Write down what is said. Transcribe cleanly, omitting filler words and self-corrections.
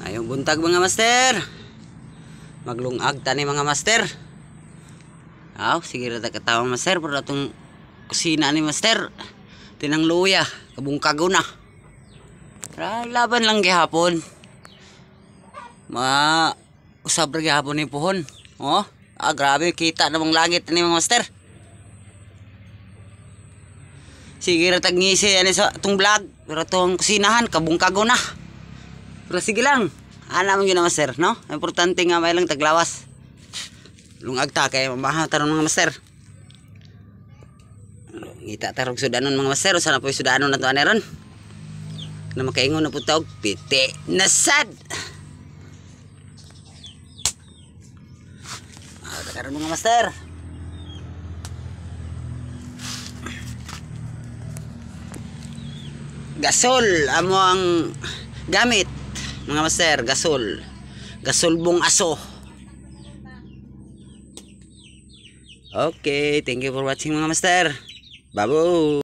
Ayong buntag mga master. Maglungag tani mga master. Aw, sige ra ta katawa master pero atong kusina ni master. Tinang luya, kabungkago na. Laban lang gihapon. Usab ra gihapon ni puhon. Oh, grabe kita namang langit ni mga master. Sige ra tag ngisi ani sa tong vlog, pero tong kusinahan kabungkago na. Pero sige lang. Ana man gyud master, no? Importante nga may lang taglawas. Lungag ta kay mamaha taron mga master. Ngita tarog sudanon mga master, sana po sudanon nato ani ron. Na makaingon na pud og piti nasad. Karon mga master. Gasol amo ang gamit mga master, gasol bong aso. Okay, thank you for watching mga master. Babo.